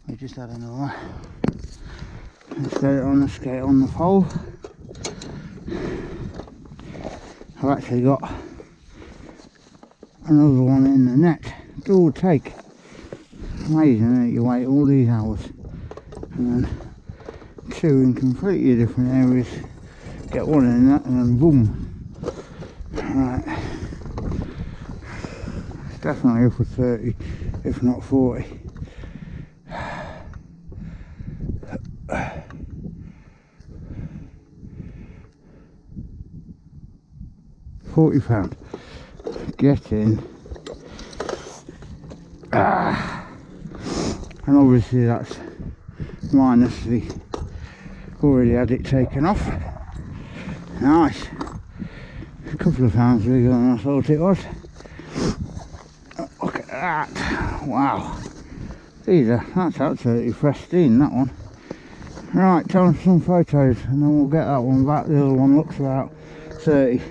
We just had another one. Let's get it on the skate on the pole. I've actually got another one in the net. Double take. Amazing that you wait all these hours and then two in completely different areas. Get one in that and then boom. Right. It's definitely over 30, if not 40. £40. Get in. And obviously that's minus the already had it taken off. Nice. A couple of pounds bigger than I thought it was. Look at that. Wow. That's absolutely pristine, that one. Right, time for some photos and then we'll get that one back. The other one looks about 30.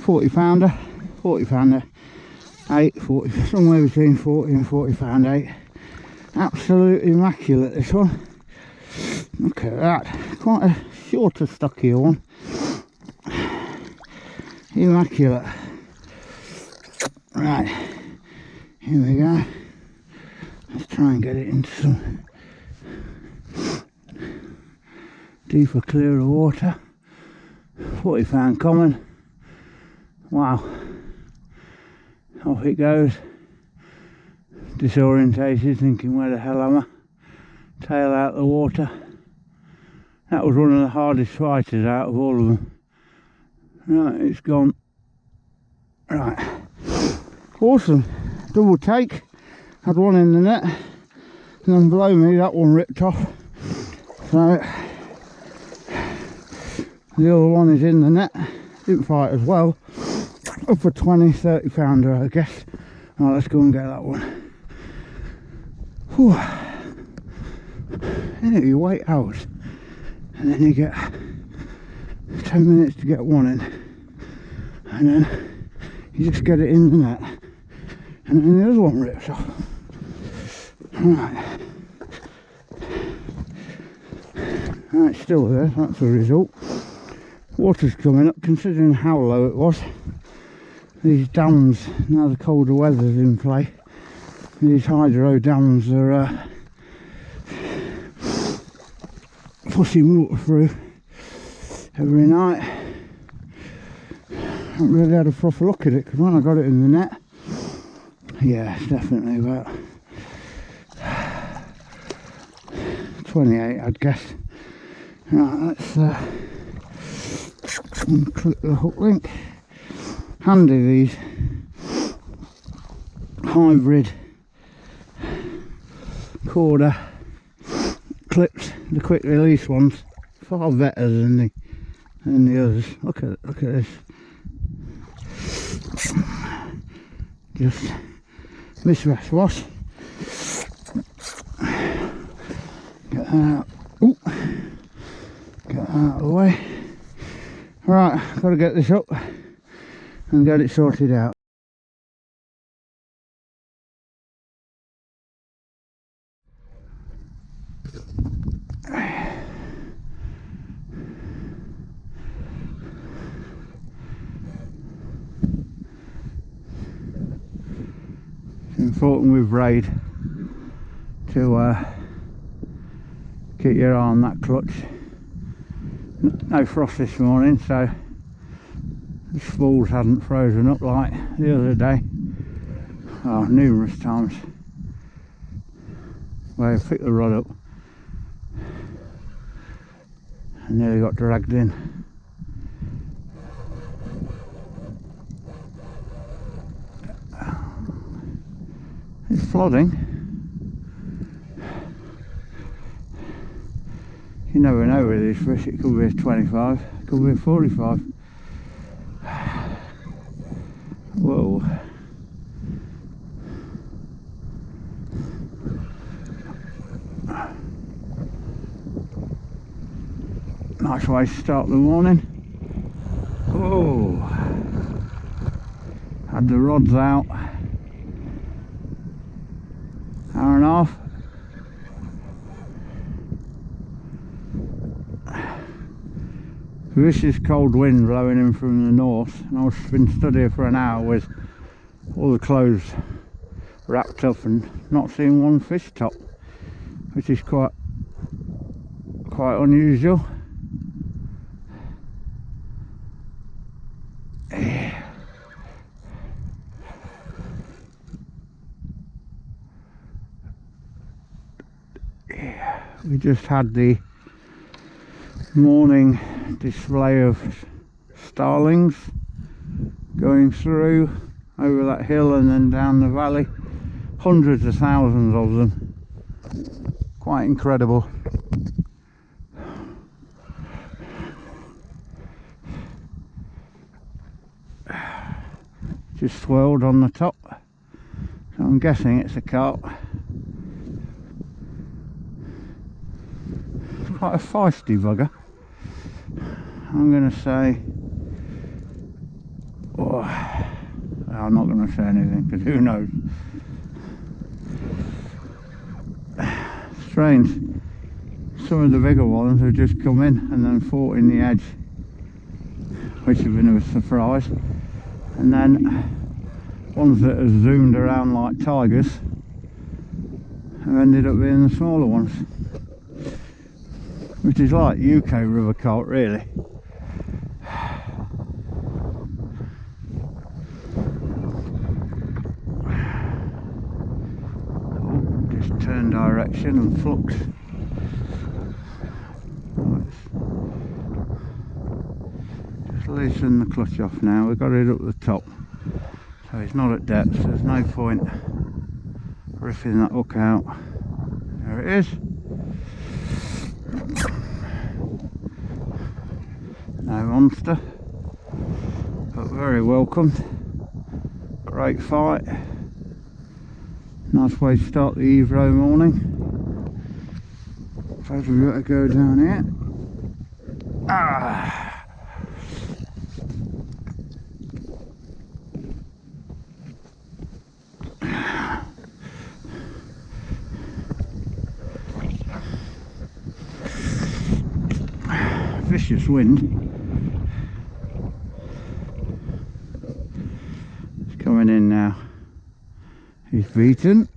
£40, 40, somewhere between 40 and £40 8. Absolutely immaculate, this one. Look at that, quite a shorter, stockier one. Immaculate. Right, here we go. Let's try and get it into some deeper, clearer water. £40 common. Wow, off it goes, disorientated, thinking where the hell am I, tail out the water. That was one of the hardest fighters out of all of them. Right, it's gone. Right, awesome, double take, had one in the net, and then below me that one ripped off, so the other one is in the net, didn't fight as well. Up for 20, 30 pounder, I guess. Right, let's go and get that one. Whew. You wait hours and then you get 10 minutes to get one in, and then you just get it in the net, and then the other one rips off. Right. Right, still there, that's the result. Water's coming up, considering how low it was. These dams, now the colder weather's in play, these hydro dams are pushing water through every night. Haven't really had a proper look at it, because when I got it in the net, yeah, it's definitely about 28, I'd guess. Right, let's click the hook link. Handy, these hybrid Korda clips, the quick release ones, far better than the others. Look at this. Just misrest wash. Get that out. Ooh. Get that out of the way. Right, got to get this up and get it sorted out. It's important with braid to keep your eye on that clutch. No frost this morning, so the spools hadn't frozen up like the other day. Oh, numerous times where I picked the rod up and nearly got dragged in. flooding. You never know with these fish, it could be a 25, it could be a 45. Whoa. Nice way to start the morning. Oh, had the rods out, hour and a half. This is cold wind blowing in from the north, and I've been stood here for an hour with all the clothes wrapped up and not seeing one fish top, which is quite unusual. We just had the morning display of starlings going through over that hill and then down the valley. Hundreds of thousands of them. Quite incredible. Just swirled on the top, so I'm guessing it's a carp. It's quite a feisty bugger. I'm going to say, oh, I'm not going to say anything because who knows. Strange, some of the bigger ones have just come in and then fought in the edge, which have been a surprise, and then ones that have zoomed around like tigers have ended up being the smaller ones, which is like UK river carp really. Turn direction and flux. Just loosen the clutch off now. We've got it up the top, so it's not at depth. So there's no point ripping that hook out. There it is. No monster, but very welcomed. Great fight. Nice way to start the Ebro morning. Suppose we've got to go down here. Ah. Vicious wind. It's coming in now. He's beaten.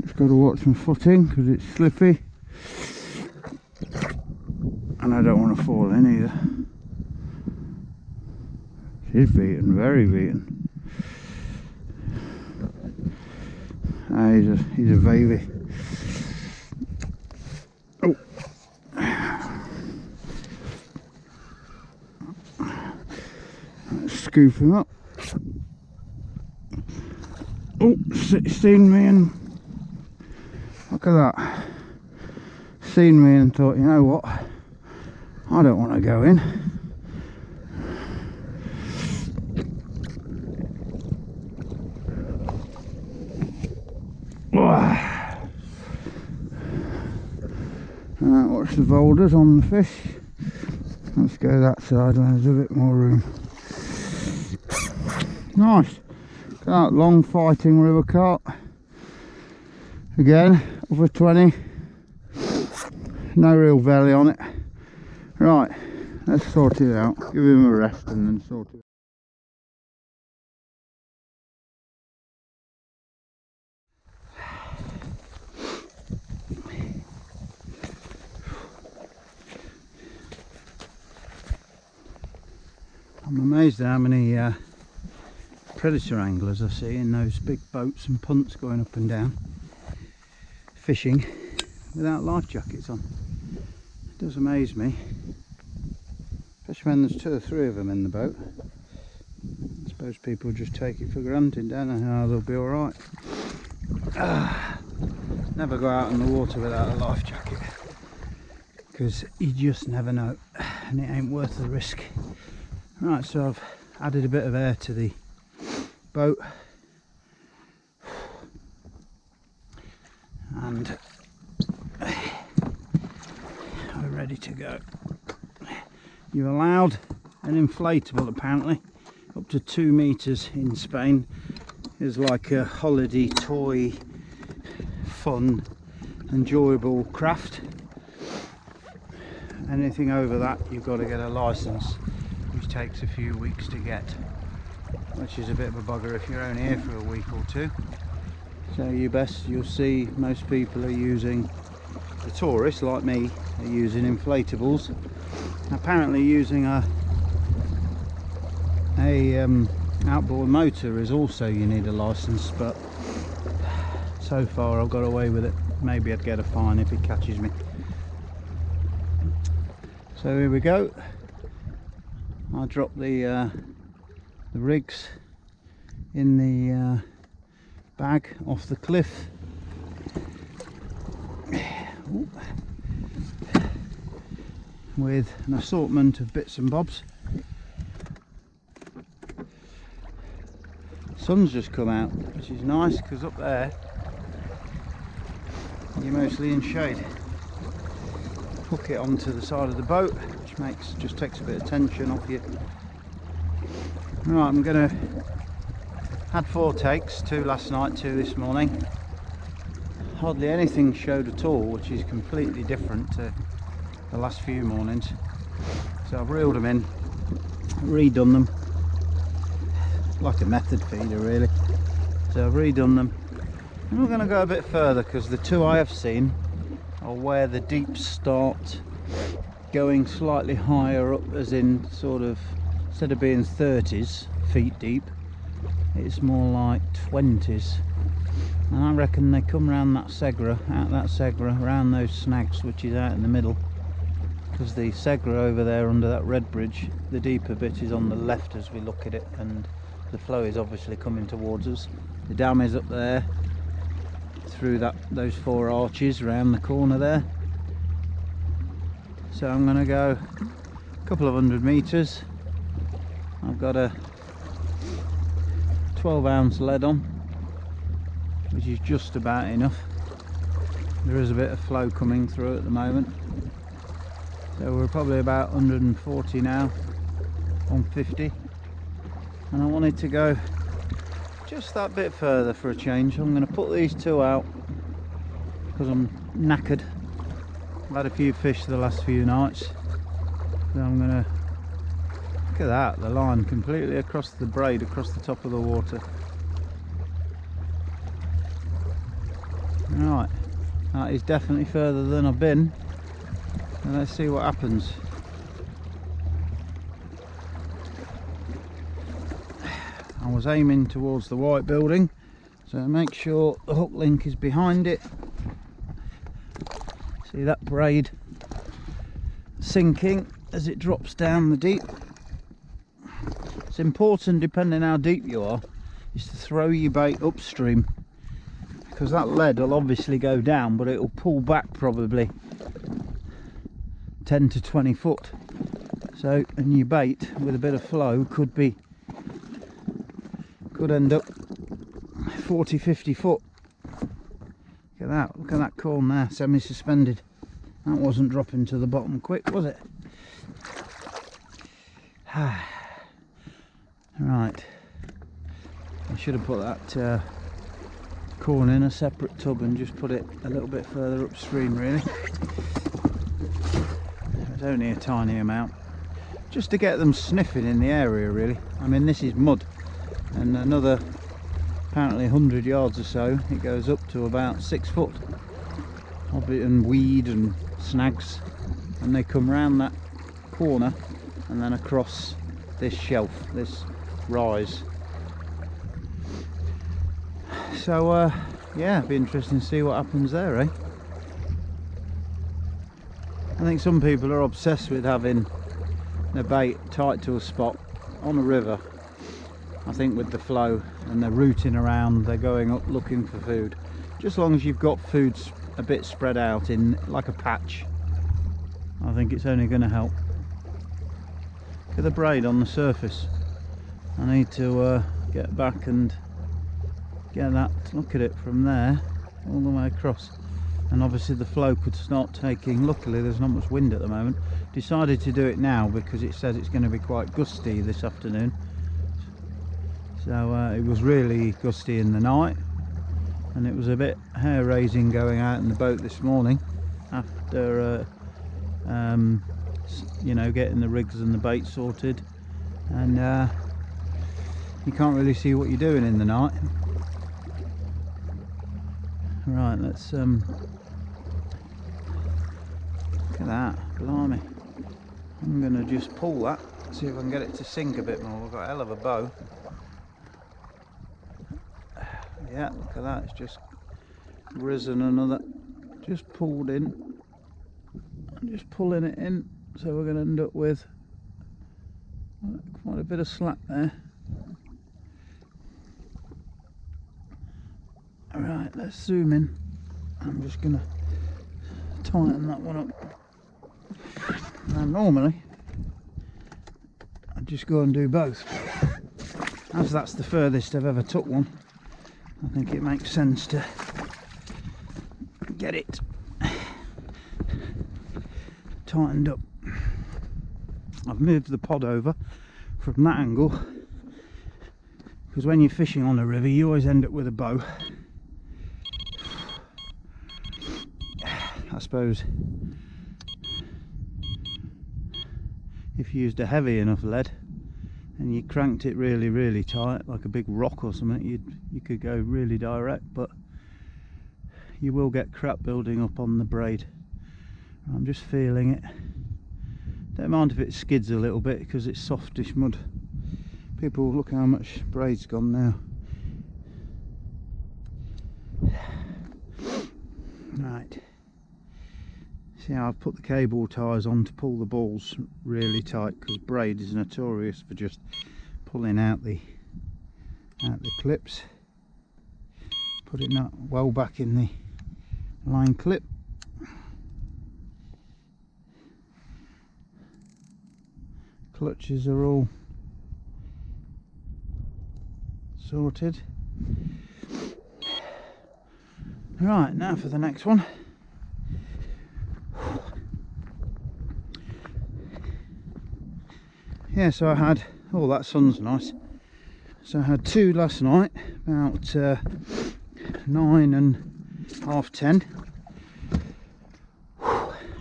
Just got to watch my footing because it's slippy, and I don't want to fall in either. He's beaten, very beaten. He's a baby. Oh. Let's scoop him up. Oh, seen me and look at that. Seen me and thought, you know what? I don't want to go in. Watch the boulders on the fish. Let's go that side when there's a bit more room. Nice. Look at that long fighting river carp. Again, over 20. No real belly on it. Right, let's sort it out. Give him a rest and then sort it out. I'm amazed at how many predator anglers I see in those big boats and punts going up and down fishing without life jackets on. It does amaze me, especially when there's 2 or 3 of them in the boat. I suppose people just take it for granted, don't they? Oh, they'll be alright. Never go out in the water without a life jacket, because you just never know, and it ain't worth the risk. Right, so I've added a bit of air to the boat, and we're ready to go. You're allowed an inflatable apparently up to 2 meters in Spain. It's like a holiday toy, fun, enjoyable craft. Anything over that you've got to get a license, which takes a few weeks to get, which is a bit of a bugger if you're only here for a week or two. So you'll see most people are using, the tourists like me are using inflatables. Apparently using a outboard motor is also, you need a license, but so far I've got away with it. Maybe I'd get a fine if it catches me. So here we go. I'll drop the rigs in the bag off the cliff. With an assortment of bits and bobs. Sun's just come out, which is nice, because up there you're mostly in shade. Hook it onto the side of the boat, which just takes a bit of tension off you. Right, I'm gonna had 4 takes, 2 last night, 2 this morning. Hardly anything showed at all, which is completely different to the last few mornings. So I've reeled them in, redone them, like a method feeder really. So I've redone them, and we're going to go a bit further, because the 2 I have seen are where the deeps start going slightly higher up, as in sort of, instead of being 30s feet deep, it's more like 20s. And I reckon they come round that Segra, out that Segra, around those snags, which is out in the middle. Because the Segra over there under that red bridge, the deeper bit is on the left as we look at it, and the flow is obviously coming towards us. The dam is up there, through those 4 arches around the corner there. So I'm going to go a couple of 100 meters. I've got a 12-ounce lead on, which is just about enough. There is a bit of flow coming through at the moment. So we're probably about 140 now, 150. And I wanted to go just that bit further for a change. I'm going to put these 2 out because I'm knackered. I've had a few fish the last few nights. So I'm going to, look at that, the line completely across the braid, across the top of the water. Right, that is definitely further than I've been. And let's see what happens. I was aiming towards the white building, so make sure the hook link is behind it. See that braid sinking as it drops down the deep. It's important, depending how deep you are, is to throw your bait upstream, because that lead will obviously go down, but it will pull back probably 10 to 20 foot. So, and your bait with a bit of flow could end up 40-50 foot. Look at that corn there, semi-suspended. That wasn't dropping to the bottom quick, was it? Right, I should have put that corn in a separate tub and just put it a little bit further upstream really. It's only a tiny amount, just to get them sniffing in the area really. I mean, this is mud, and another apparently 100 yards or so it goes up to about 6 foot, and weed and snags, and they come round that corner and then across this shelf, this rise. So yeah, it'd be interesting to see what happens there, eh? I think some people are obsessed with having their bait tight to a spot on a river. I think with the flow, and they're rooting around, they're going up looking for food. just as long as you've got food a bit spread out in like a patch, I think it's only going to help. Look at the braid on the surface. I need to get back and get that, look at it from there all the way across, and obviously the flow could start taking, luckily there's not much wind at the moment. Decided to do it now because it says it's going to be quite gusty this afternoon. So it was really gusty in the night, and it was a bit hair raising going out in the boat this morning after you know, getting the rigs and the bait sorted, and you can't really see what you're doing in the night. Right, let's look at that, blimey. I'm going to just pull that, see if I can get it to sink a bit more. We've got a hell of a bow. Yeah, look at that, it's just risen another, just pulled in. I'm just pulling it in, so we're going to end up with quite a bit of slack there. Alright, let's zoom in. I'm just going to tighten that one up. Now normally I just go and do both, as that's the furthest I've ever took one. I think it makes sense to get it tightened up. I've moved the pod over from that angle because when you're fishing on a river you always end up with a bow. I suppose if you used a heavy enough lead and you cranked it really tight, like a big rock or something, you could go really direct, but you will get crap building up on the braid. I'm just feeling it. Don't mind if it skids a little bit because it's softish mud. People, look how much braid's gone now. Right, see how I've put the cable ties on to pull the balls really tight, because braid is notorious for just pulling out the clips. Put it not well back in the line clip. Clutches are all sorted. Right, now for the next one. Yeah, so I had, oh, that sun's nice. So I had two last night, about 9 and half 10,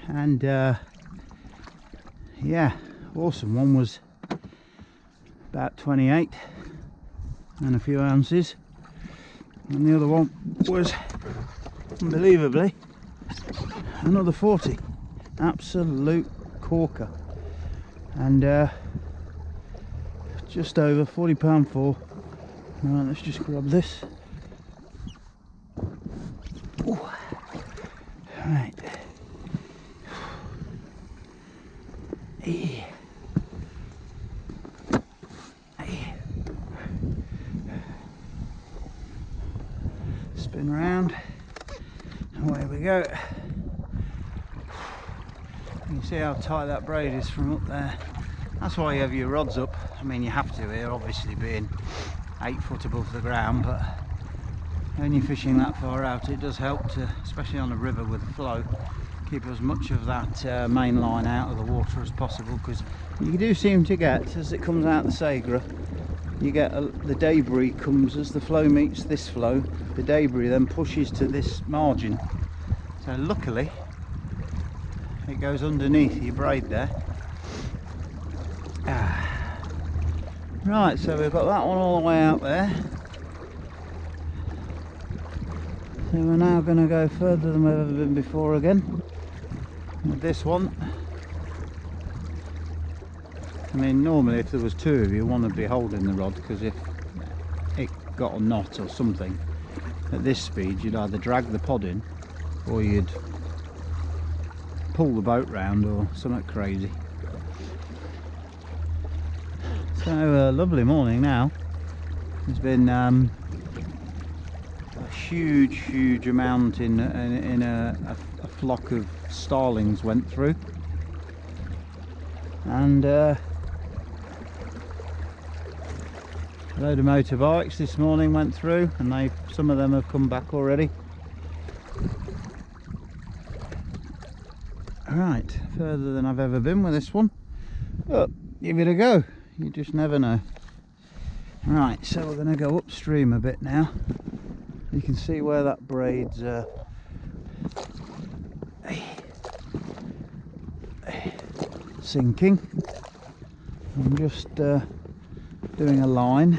and yeah, awesome. One was about 28 and a few ounces, and the other one was, unbelievably, another 40. Absolute corker, and just over 40 pound for. Right, let's just grab this. Ooh. Right. Hey. Hey. Spin round. Away we go. You can see how tight that braid is from up there. That's why you have your rods up. I mean, you have to here, obviously being 8 foot above the ground, but when you're fishing that far out, it does help to, especially on a river with a flow, keep as much of that main line out of the water as possible, because you do seem to get, as it comes out the Segra, you get the debris comes as the flow meets this flow, the debris then pushes to this margin. So luckily it goes underneath your braid there. Right, so we've got that one all the way out there. So we're now going to go further than we've ever been before again with this one. I mean, normally if there was two of you, one would be holding the rod, because if it got a knot or something at this speed, you'd either drag the pod in or you'd pull the boat round or something crazy. So lovely morning now. It's been gosh, huge amount in a flock of starlings went through, and a load of motorbikes this morning went through, and some of them have come back already. Right, further than I've ever been with this one, but give it a go, you just never know. Right, so we're going to go upstream a bit now. You can see where that braid's sinking. I'm just doing a line.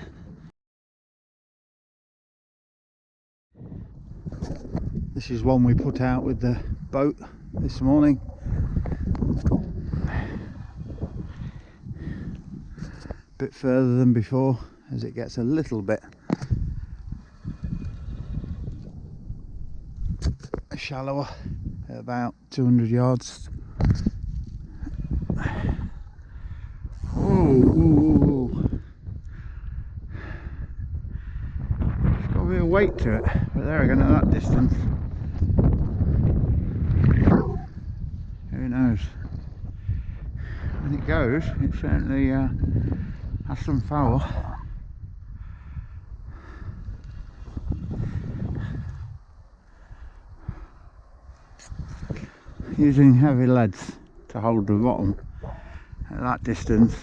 This is one we put out with the boat this morning. A bit further than before, as it gets a little bit shallower, about 200 yards. Oh, it's got a bit of weight to it, but there again, at that distance, who knows? When it goes, it certainly has some power. Using heavy leads to hold the bottom at that distance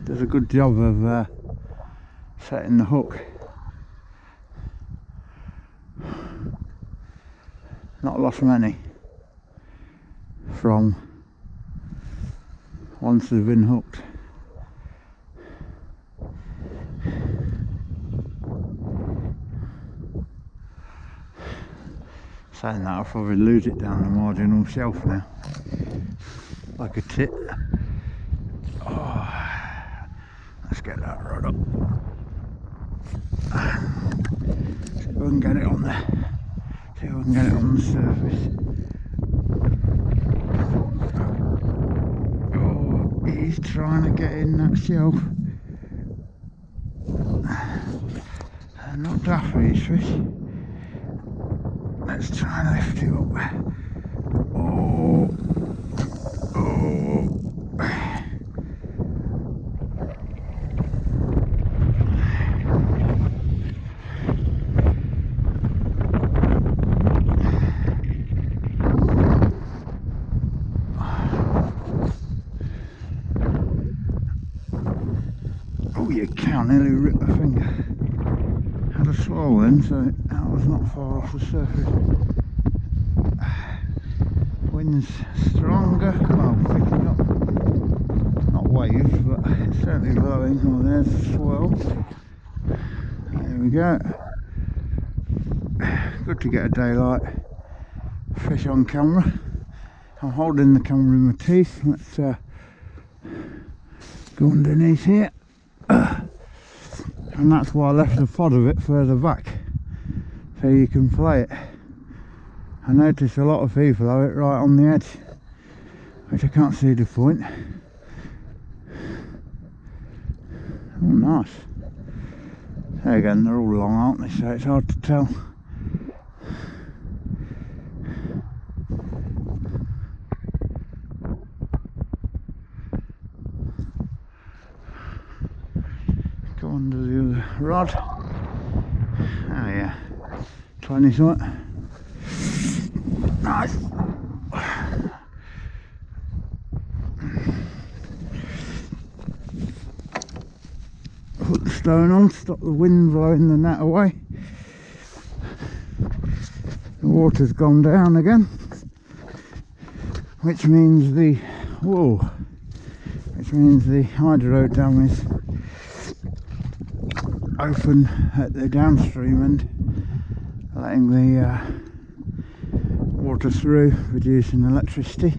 does a good job of setting the hook. Not lost many from once they've been hooked. Saying that, I'll probably lose it down the marginal shelf now, like a tit. Oh, let's get that rod up. See if we can get it on there. See if we can get it on the surface. Oh, he's trying to get in that shelf. They're not daft for these fish. Let's try and lift it up. Oh, oh. Oh, you can nearly rip a finger. Had a swallow then, so that was not far off the surface. Wind's stronger, well, picking up, not waves, but it's certainly blowing. Oh, there's the swirl. There we go. Good to get a daylight fish on camera. I'm holding the camera in my teeth. Let's go underneath here. And that's why I left the pod of it further back, so you can play it. I notice a lot of people have it right on the edge, which I can't see the point. Oh, nice. There again, they're all long, aren't they, so it's hard to tell. Go under the other rod. Oh yeah, 20 something. Nice. Put the stone on, stop the wind blowing the net away. The water's gone down again, which means the hydro dam is open at the downstream end, letting the water through, reducing electricity.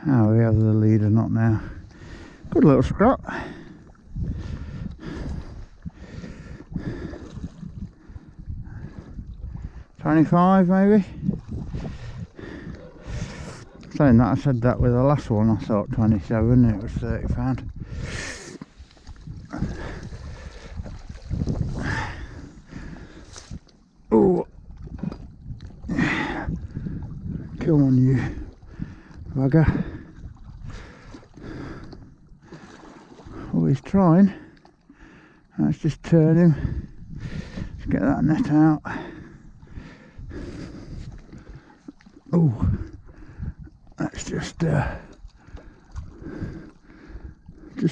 Oh, we have the leader, not now. Good little scrap. $25 maybe. Saying that, I said that with the last one. I thought 27, it was £30. Oh, come on, you bugger. Oh, he's trying. Let's just turn him. Let's get that net out. Oh, let's just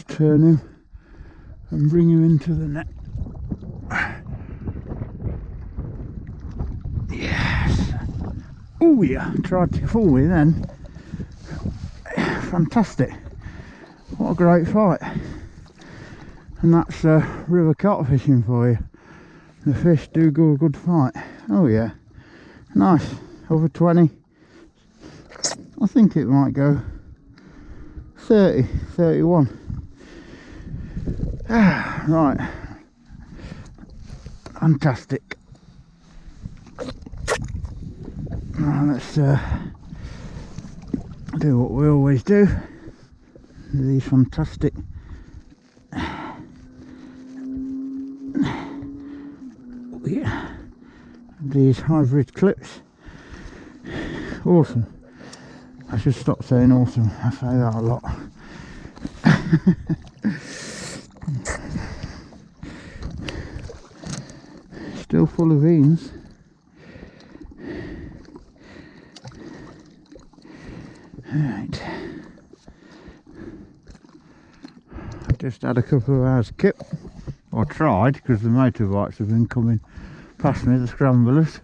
turn him and bring him into the net. Yes. Oh yeah, tried to fool me then. Fantastic. What a great fight. And that's river carp fishing for you. The fish do go a good fight. Oh yeah. Nice. Over 20. I think it might go 30, 31. Ah, right. Fantastic. Now let's do what we always do. These fantastic these hybrid clips. Awesome. I should stop saying awesome. I say that a lot. Still full of veins. Right. I've just had a couple of hours kip. Or tried, because the motorbikes have been coming past me, the scramblers.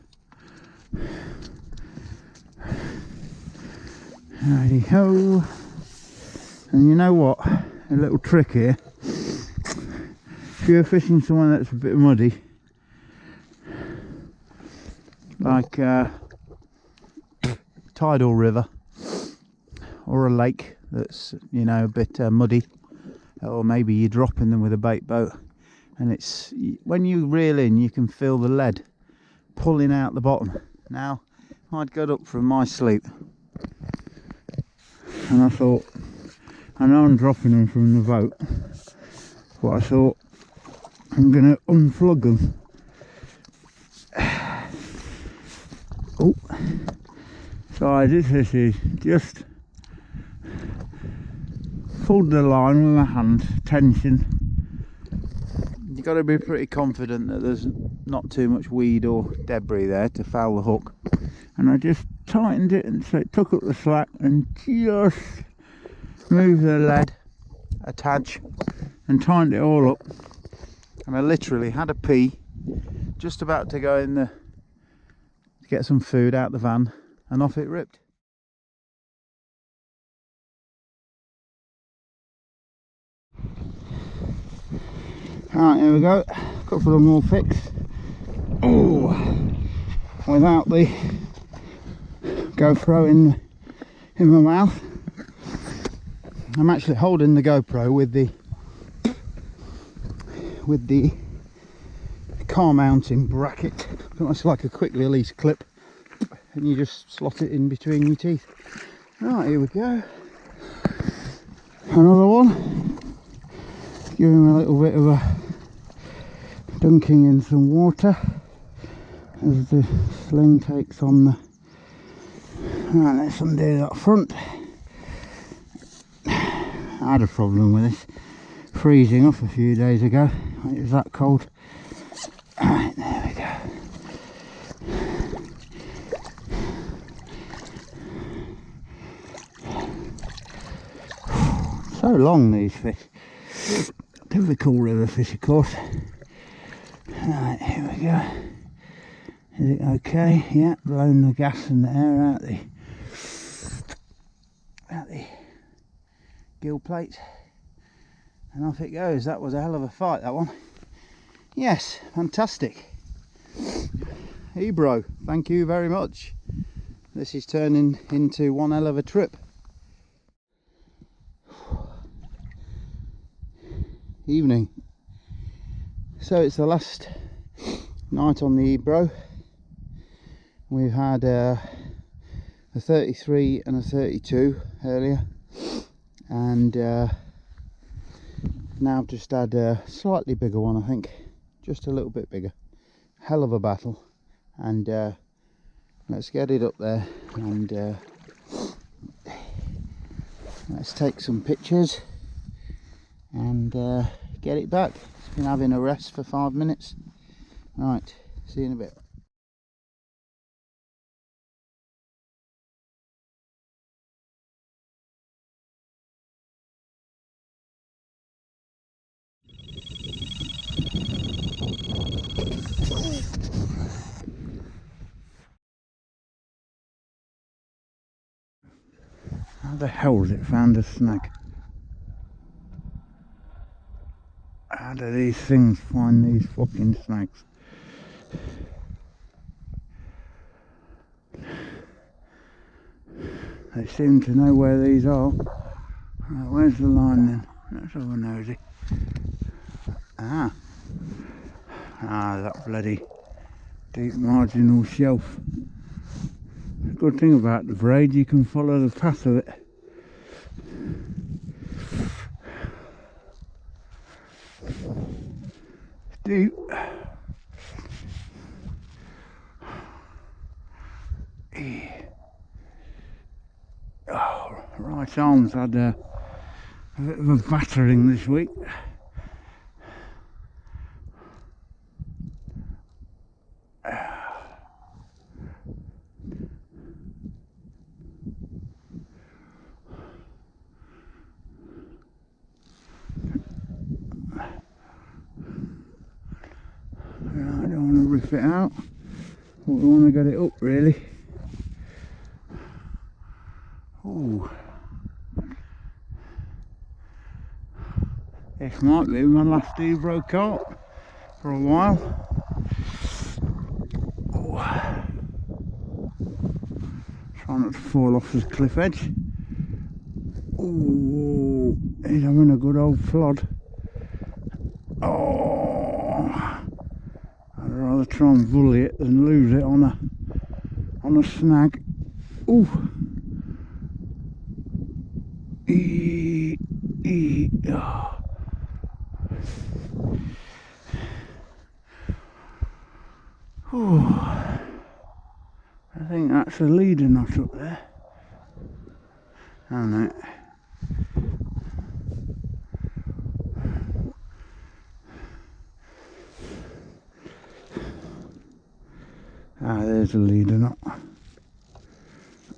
Righty ho. And you know what? A little trick here. If you're fishing somewhere that's a bit muddy, like tidal river or a lake that's, you know, a bit muddy, or maybe you're dropping them with a bait boat, and it's, when you reel in, you can feel the lead pulling out the bottom. Now, I'd got up from my sleep and I thought, I know I'm dropping them from the boat, but I thought I'm going to unplug them. Oh, so I did this, is just pulled the line with my hand, tension. You've got to be pretty confident that there's not too much weed or debris there to foul the hook. And I just tightened it, and so it took up the slack and just moved the lead a tad and tightened it all up. And I literally had a pee, just about to go in the to get some food out the van, and off it ripped. Right, here we go, a couple of more fix. Oh, without the GoPro in my mouth. I'm actually holding the GoPro with the car mounting bracket. It's like a quick release clip, and you just slot it in between your teeth. Right, here we go. Another one. Give him a little bit of a dunking in some water as the sling takes on the. Right, let's undo that front. I had a problem with this freezing off a few days ago. It was that cold. Alright, there we go. So long, these fish. Typical river fish, of course. Right, here we go. Is it okay? Yeah, blowing the gas and the air out the gill plate, and off it goes. That was a hell of a fight, that one. Yes, fantastic. Ebro, thank you very much. This is turning into one hell of a trip. Evening. So it's the last night on the Ebro. We've had a 33 and a 32 earlier, and Now I've just had a slightly bigger one, I think, just a little bit bigger. Hell of a battle, and let's get it up there and let's take some pictures and get it back. It's been having a rest for 5 minutes. Right, see you in a bit. How the hell has it found a snag? How do these things find these fucking snags? They seem to know where these are. Right, where's the line then? That's all nosy. Ah, that bloody deep marginal shelf. The good thing about the braid, you can follow the path of it. It's deep. Oh, right arm's had a bit of a battering this week. I don't want to rip it out, but we want to get it up really. Ooh. This might be my last Ebro Carp for a while. Ooh. Try not to fall off the cliff edge. Ooh, he's having a good old plod. Oh, I'd rather try and bully it than lose it on a snag. Ooh. Oh. Ooh. I think that's a leader knot up there. Oh no. Ah, there's a leader knot.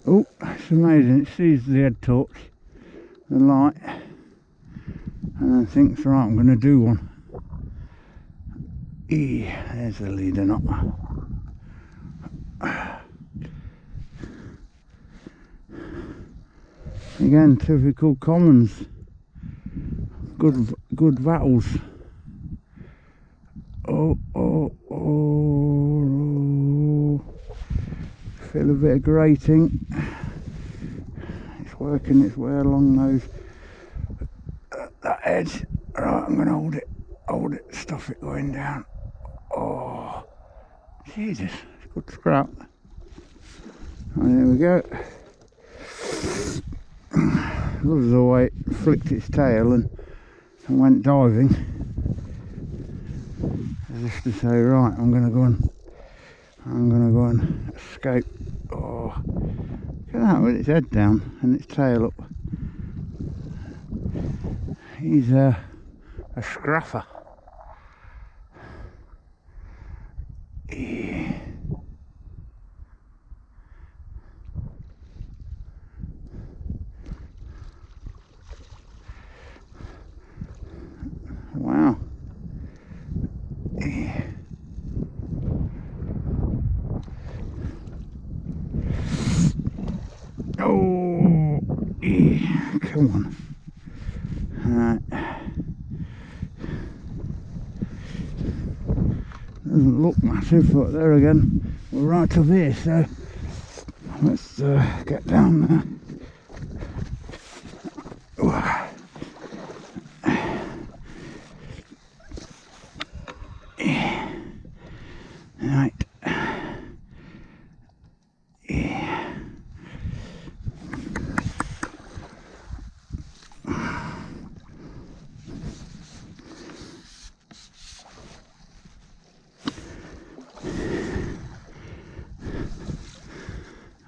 Oh, it's amazing. It sees the head torch, the light, and then thinks, right, I'm going to do one. There's the leader knot. Again, typical commons. Good battles. Oh. Feel a bit of grating. It's working its way along that edge. Right, I'm gonna hold it, stuff it going down. Oh, Jesus, it's good scrap. And there we go. Loves the way it flicked its tail and went diving, as if to say, right, I'm gonna go and escape. Oh, look at that, with its head down and its tail up. He's a scraffer. Wow. Oh, come on. Alright. Doesn't look massive, but there again, we're right up here, so let's get down there. Right.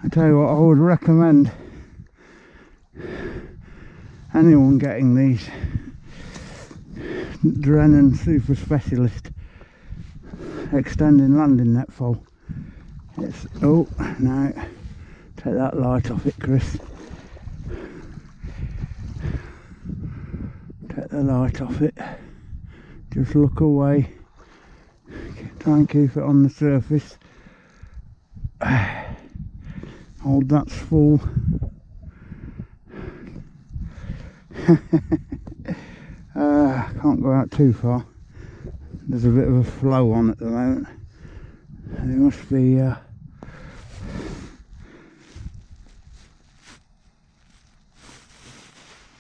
I tell you what, I would recommend anyone getting these Drennan Super Specialist extending landing net foal. It's, oh no, take that light off it, Chris. Take the light off it. Just look away. Try and keep it on the surface. Hold that full. Can't go out too far. There's a bit of a flow on at the moment. There must be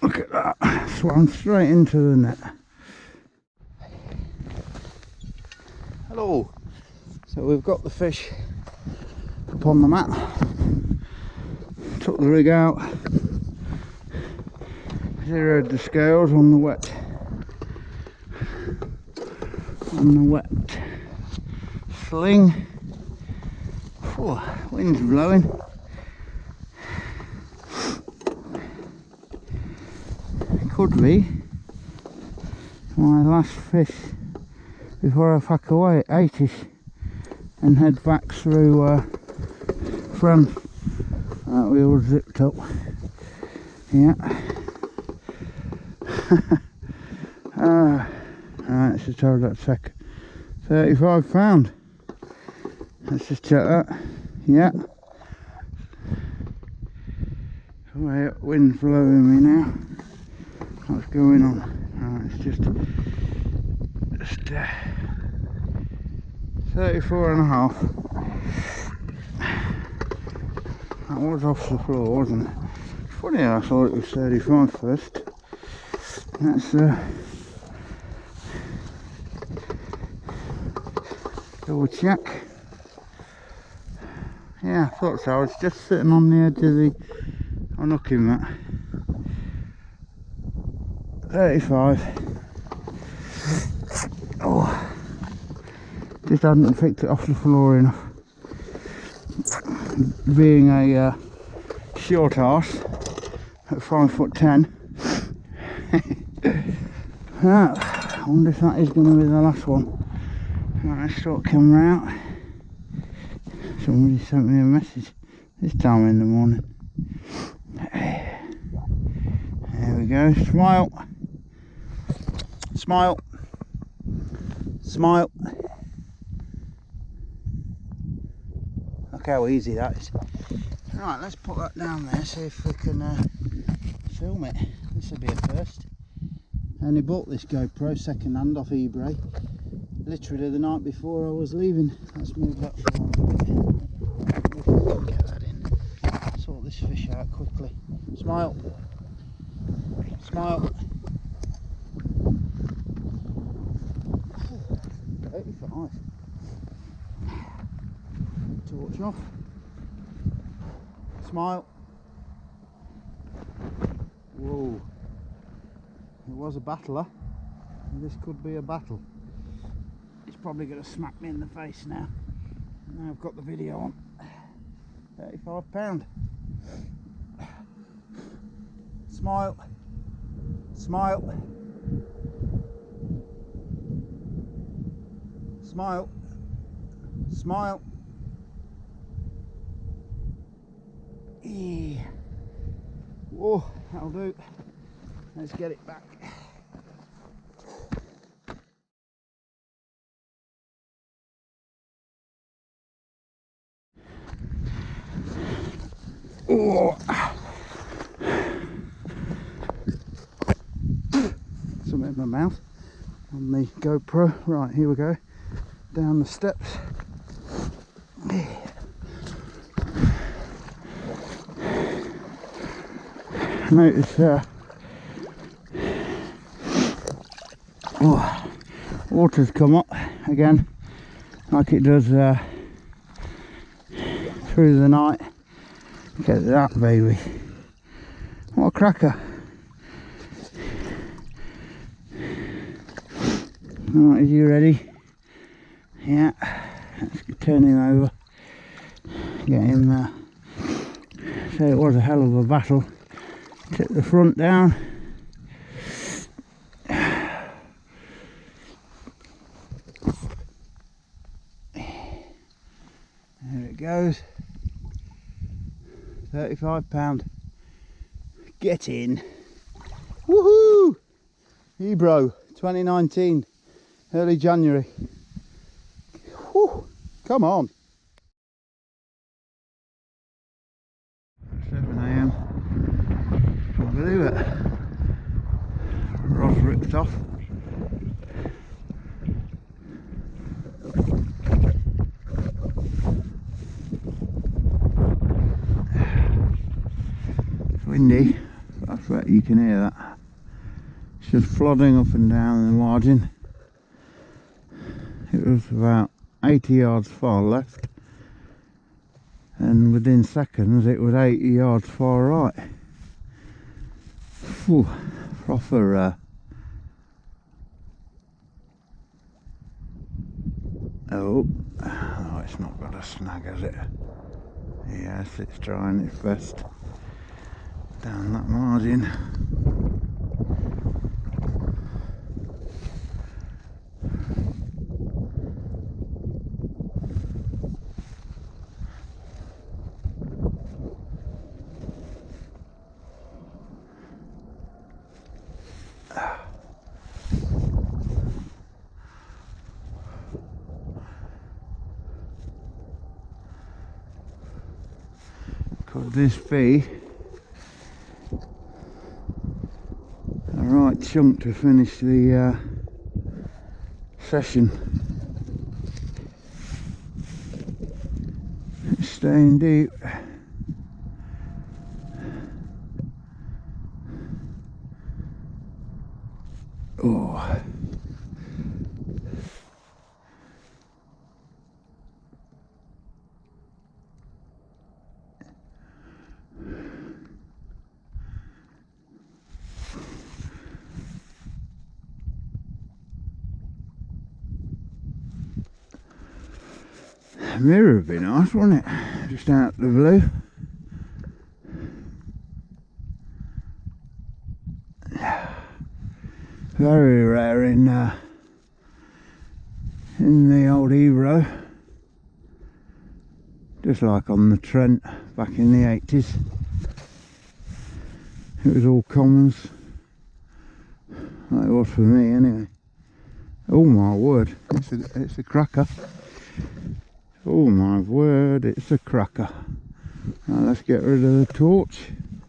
look at that, swam straight into the net. Hello. So we've got the fish up on the mat. Took the rig out. Zeroed the scales on the wet. Sling. Oh, wind's blowing. It could be my last fish before I pack away at 8ish and head back through France. That we all zipped up. Yeah. Right, let's just hold that sec. £35. Let's just check that. Yeah. Wind's blowing me now. What's going on? Right, it's just 34.5. That was off the floor, wasn't it? It's funny, I thought it was 35 first. That's double check. Yeah, I thought so. I was just sitting on the edge of the unhooking mat. 35. Oh, just hadn't picked it off the floor enough. Being a short arse at 5'10". I wonder if that is going to be the last one. Right, let's start camera out. Somebody sent me a message this time in the morning. There we go. Smile. Smile. Smile. Look how easy that is. Right, let's put that down there, see if we can film it. This will be a first. I only bought this GoPro second hand off eBay literally the night before I was leaving. Let's move that forward a bit. Get that in. Sort this fish out quickly. Smile. Smile. 85. Torch off. Smile. Whoa. It was a battler, and this could be a battle. It's probably going to smack me in the face now. Now I've got the video on. £35. Smile. Smile. Smile. Smile. Yeah. Whoa, that'll do. Let's get it back. Oh. Something in my mouth on the GoPro. Right, here we go. Down the steps. Notice water's come up again like it does through the night. Look at that baby, what a cracker. Right, is you ready? Yeah, let's turn him over, get him So it was a hell of a battle. Took the front down. There it goes. £35. Get in. Woohoo! Ebro 2019, early January. Whew, come on. 7 AM. Can't believe it. Rod's ripped off. It's windy. That's right, you can hear that. It's just flooding up and down the margin. It was about 80 yards far left, and within seconds it was 80 yards far right. Whew, proper oh, it's not got a snag, has it? Yes, it's trying its best down that margin. Could this be a right chunk to finish the session? It's staying deep. Oh. Mirror would be nice, wouldn't it? Just out the blue. Very rare in the old Ebro. Just like on the Trent back in the 80s. It was all commons. Like it was for me anyway. Oh my word, it's a cracker. Oh my word, it's a cracker. Right, let's get rid of the torch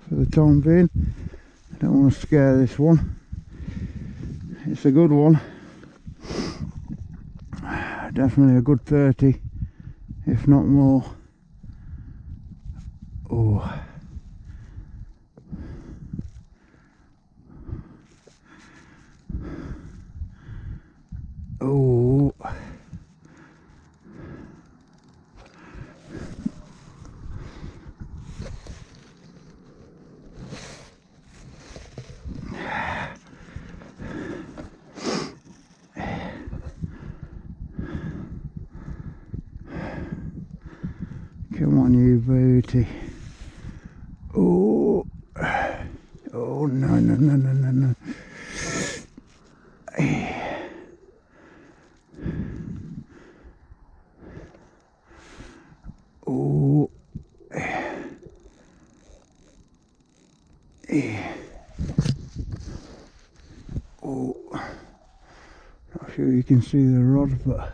for the time being. I don't want to scare this one. It's a good one. Definitely a good 30, if not more. Oh. Oh. Come on, you beauty. Oh, oh no, no, no, no, no, no. Oh, oh, not sure you can see the rod, but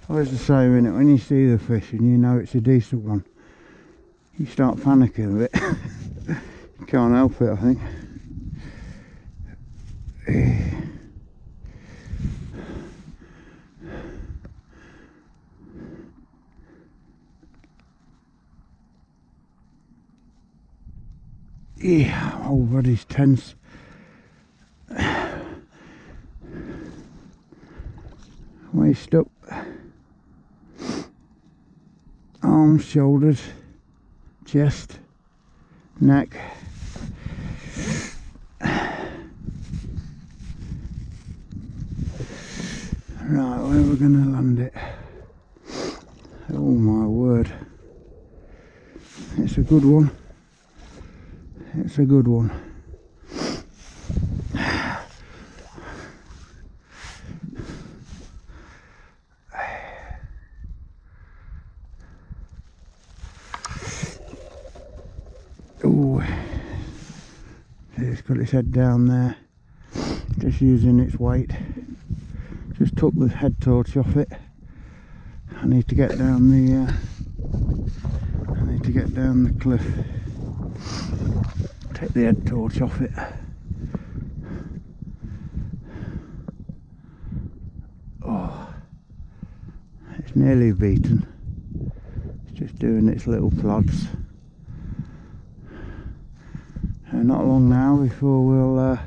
always the same, innit? When you see the fish and you know it's a decent one, you start panicking a bit. You can't help it, I think. Yeah, my whole body's tense. Waist up. Arms, shoulders, chest, neck. Right, where we're going to land it? Oh my word. It's a good one. It's a good one. Oh, it's got its head down there, just using its weight. Just took the head torch off it. I need to get down the cliff. Take the head torch off it. Oh, it's nearly beaten. It's just doing its little plods. Not long now before we'll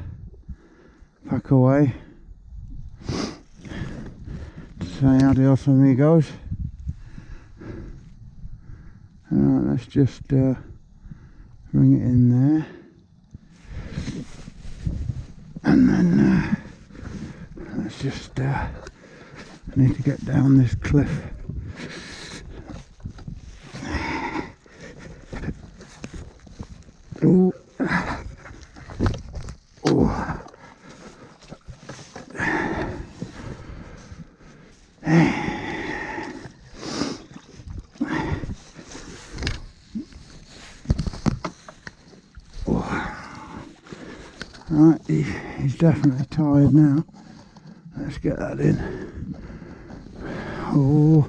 pack away. Say adios amigos. Alright, let's just bring it in there, and then let's just I need to get down this cliff. Oh. Oh. Right, he's definitely tired now. Let's get that in. Oh,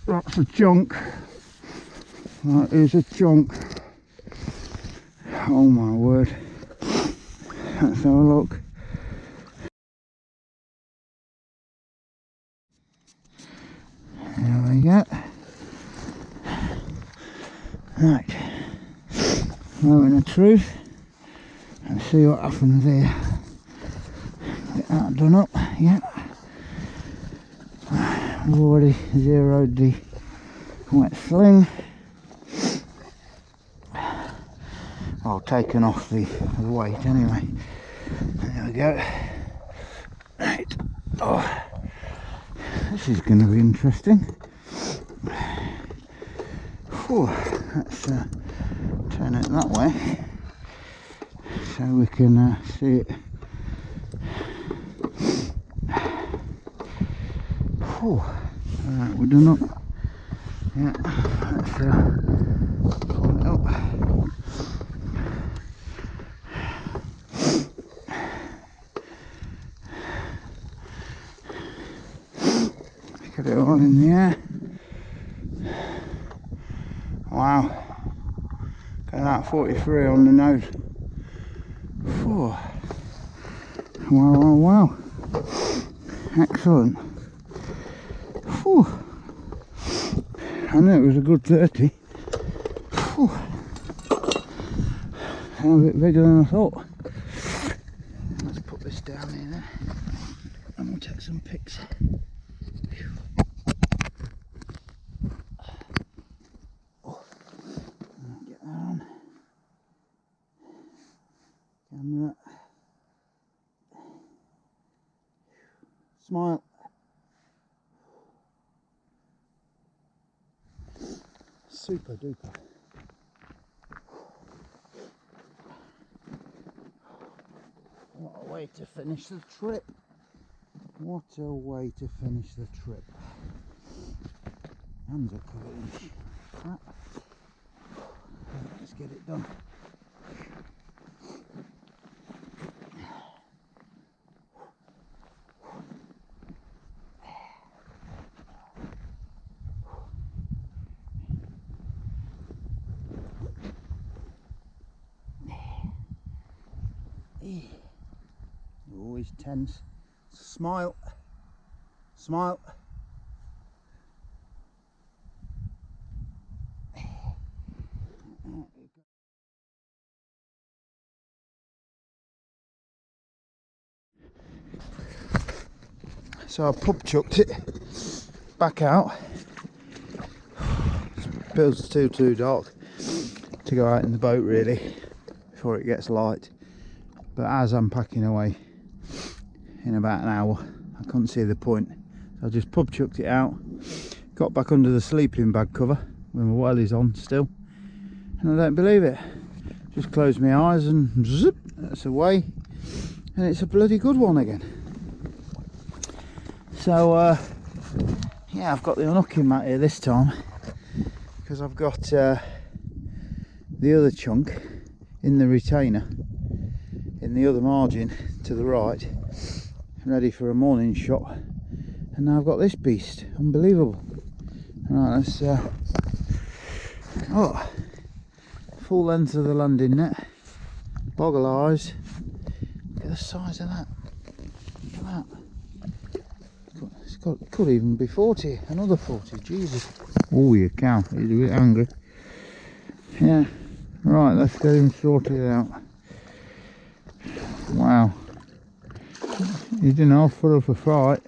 that's a chunk. That is a chunk. Oh my word. Let's have a look. There we go. Right. Moment of truth. Let's see what happens here. Get that done up. Yeah. I've already zeroed the wet sling. Well, taken off the weight anyway. There we go. Right. Oh, this is going to be interesting. Whew. Let's turn it that way so we can see it. Whew. Alright, we're done up. Yeah, let's pull it up. Get it all in the air. Wow. Got that 43 on the nose. Whew. Wow, wow, wow. Excellent. Whew. I knew it was a good 30. Whew. A bit bigger than I thought. Let's put this down here then, and we'll take some pics. Get that on. Camera. Smile. Super duper. What a way to finish the trip. What a way to finish the trip. Hands are covered in crap. Let's get it done. Always tense. Smile. Smile. So I pub chucked it back out. It's too dark to go out in the boat really before it gets light. But as I'm packing away in about an hour, I couldn't see the point. So I just pub chucked it out got back under the sleeping bag cover when my welly's on still, and I don't believe it. Just close my eyes and zip, that's away, and it's a bloody good one again. So yeah, I've got the unhooking mat here this time, because I've got the other chunk in the retainer in the other margin to the right, ready for a morning shot, and now I've got this beast. Unbelievable. Right, let's oh, full length of the landing net, boggle eyes. Look at the size of that. Look at that. Could even be 40, another 40, Jesus. Oh, you cow, he's a bit angry. Yeah, right, let's get him sorted out. Wow, he's in half full of a fright.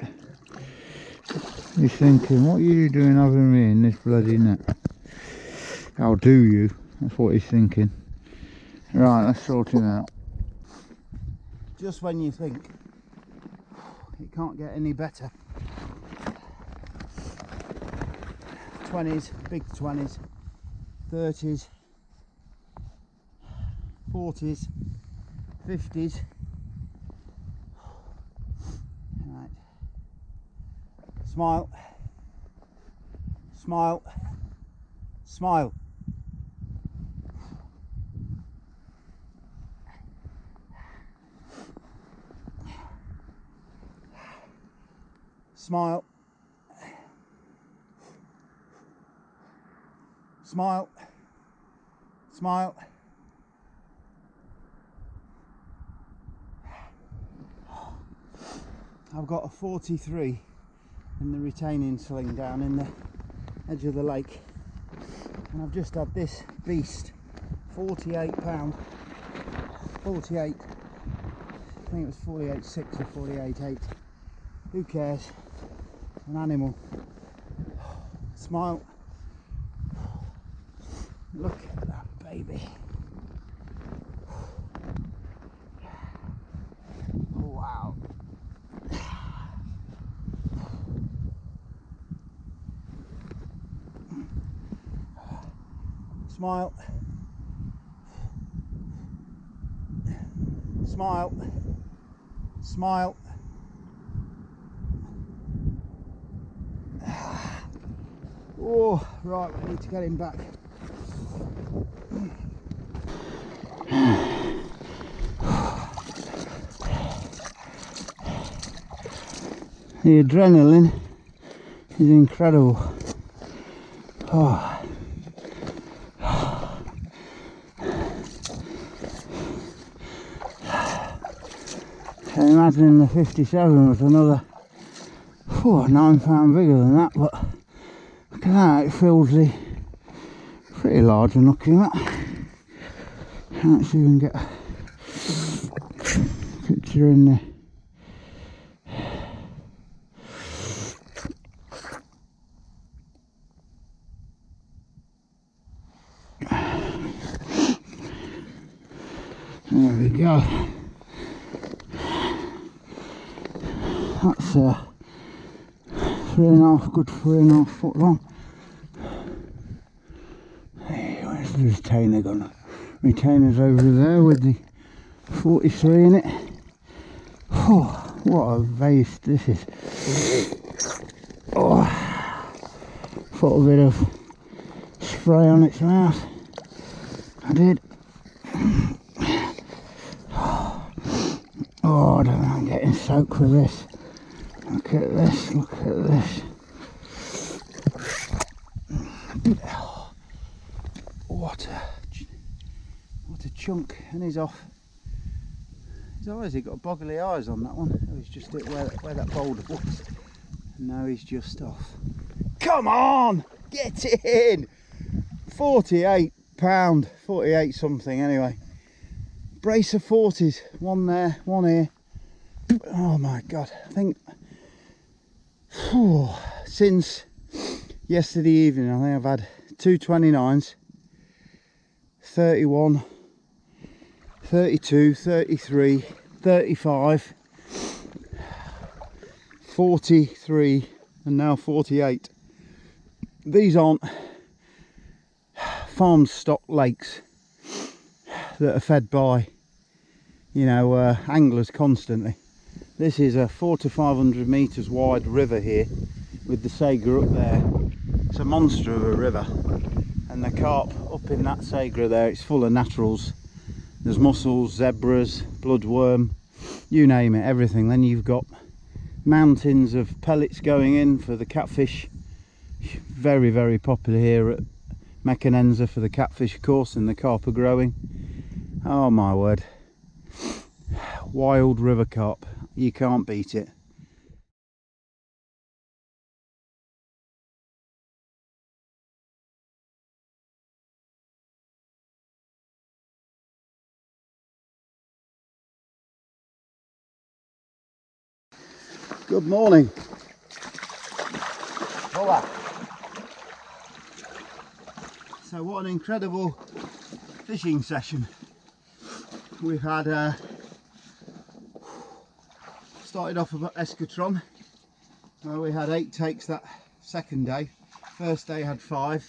He's thinking, what are you doing having me in this bloody net? How do you? That's what he's thinking. Right, let's sort him out. Just when you think it can't get any better. 20s, big 20s, 30s, 40s, 50s. Right. Smile, smile, smile. Smile. Smile. Smile. I've got a 43 in the retaining sling down in the edge of the lake, and I've just had this beast, 48 pound, 48, I think it was 48.6 or 48.8, who cares, an animal. Smile. Look at that baby. Wow. Smile. Smile. Smile. Oh, right, we need to get him back. The adrenaline is incredible. Oh. I imagine the 57 was another 9 pound bigger than that, but look at that, it fills the pretty large unhooking mat. Let's see if we can get a picture in there. There we go. That's 3.5, good 3.5 foot long. Hey, where's the retainer gone? Retainer's over there with the 43 in it. Oh, what a vase this is. Oh, put a bit of spray on its mouth. I did. Oh, I don't know, I'm getting soaked with this. Look at this, look at this. Oh, what a chunk, and he's off. His eyes, he got boggly eyes on that one. It was just where that boulder was. And now he's just off. Come on, get in! 48 pound, 48 something anyway. Brace of 40s, one there, one here. Oh my god, I think since yesterday evening I think I've had 2 29s, 31, 32, 33, 35, 43 and now 48. these aren't farm stock lakes that are fed by, you know, anglers constantly. This is a 400 to 500 meters wide river here with the Sagra up there. It's a monster of a river, and the carp up in that Sagra there, it's full of naturals. There's mussels, zebras, bloodworm, you name it, everything. Then you've got mountains of pellets going in for the catfish. Very, very popular here at Mecanenza for the catfish, of course, and the carp are growing. Oh my word, wild river carp, you can't beat it. Good morning. Hola. So what an incredible fishing session we've had. Started off at Escatron, where we had 8 takes that second day. First day had 5,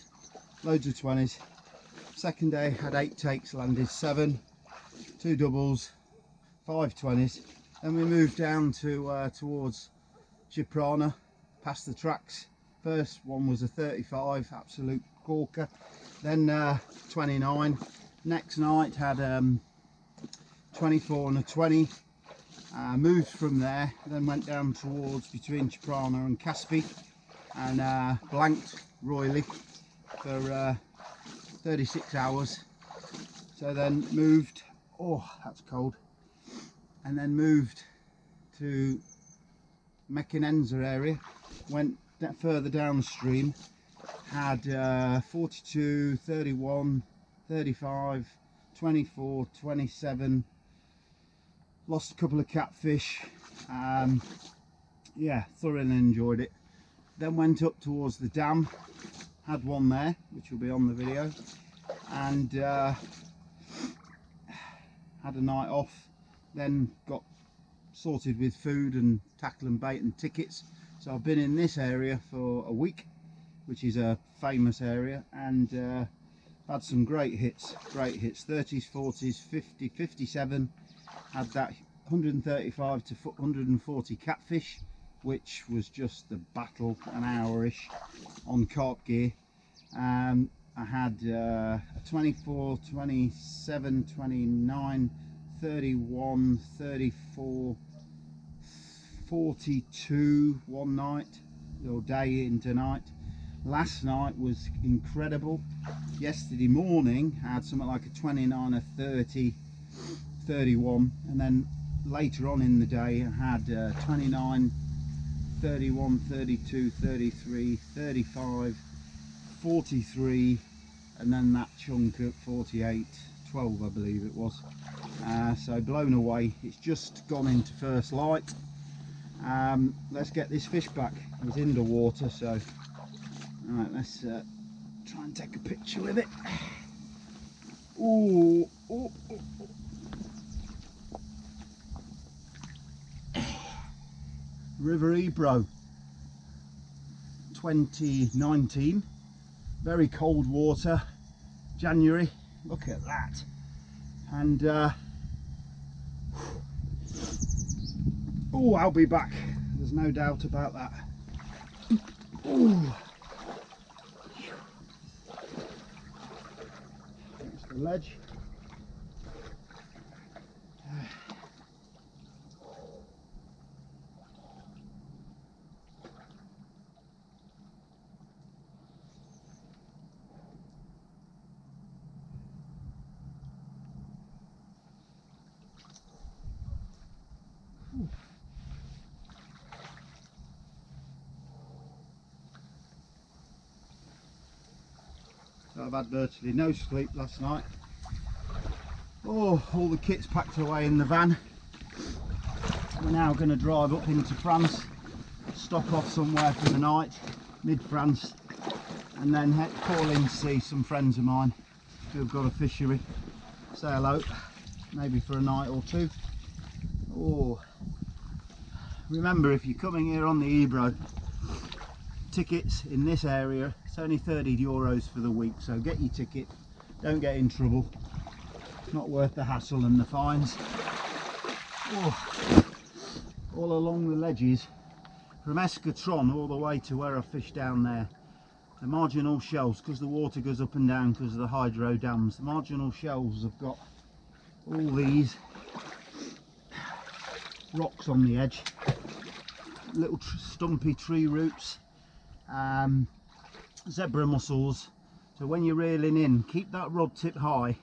loads of 20s. Second day had 8 takes, landed 7, 2 doubles, 5 20s. Then we moved down to towards Ciprana, past the tracks. First one was a 35, absolute corker. Then 29. Next night had 24 and a 20. Moved from there, then went down towards between Ciprana and Caspi, and blanked royally for 36 hours. So then moved, oh that's cold, and then moved to Mecanenza area, went further downstream, had 42, 31, 35, 24, 27, lost a couple of catfish. Yeah, thoroughly enjoyed it. Then went up towards the dam, had one there which will be on the video, and had a night off. Then got sorted with food and tackle and bait and tickets. So I've been in this area for a week, which is a famous area, and had some great hits, 30s, 40s, 50, 57. Had that 135 to 140 catfish, which was just the battle, an hour-ish on carp gear. I had 24, 27, 29, 31, 34, 42 one night, or day into night. Last night was incredible. Yesterday morning I had something like a 29, a 30, 31, and then later on in the day I had 29, 31, 32, 33, 35, 43, and then that chunk at 48, 12 I believe it was. So blown away. It's just gone into first light. Let's get this fish back. It's in the water, so alright, let's try and take a picture with it. Ooh, ooh, ooh. River Ebro 2019, very cold water, January, look at that. And oh, I'll be back, there's no doubt about that. Ooh. That's the ledge. So I've had virtually no sleep last night. Oh, all the kit's packed away in the van. We're now going to drive up into France, stop off somewhere for the night, mid-France, and then call in to see some friends of mine who've got a fishery. Say hello, maybe for a night or two. Oh, remember, if you're coming here on the Ebro, tickets in this area. It's only €30 for the week, so get your ticket, don't get in trouble. It's not worth the hassle and the fines. Oh, all along the ledges from Escatron all the way to where I fish down there, the marginal shelves, because the water goes up and down because of the hydro dams, the marginal shelves have got all these rocks on the edge, little stumpy tree roots, zebra mussels. So when you're reeling in, keep that rod tip high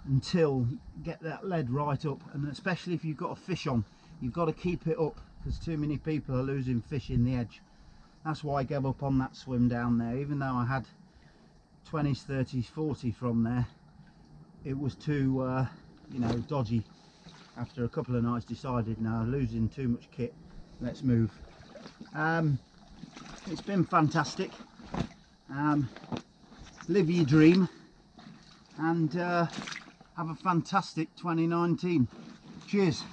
until you get that lead right up, and especially if you've got a fish on, you've got to keep it up, because too many people are losing fish in the edge. That's why I gave up on that swim down there. Even though I had 20s, 30s, 40 from there, it was too you know, dodgy. After a couple of nights decided, now losing too much kit, let's move. It's been fantastic. Live your dream and have a fantastic 2019. Cheers.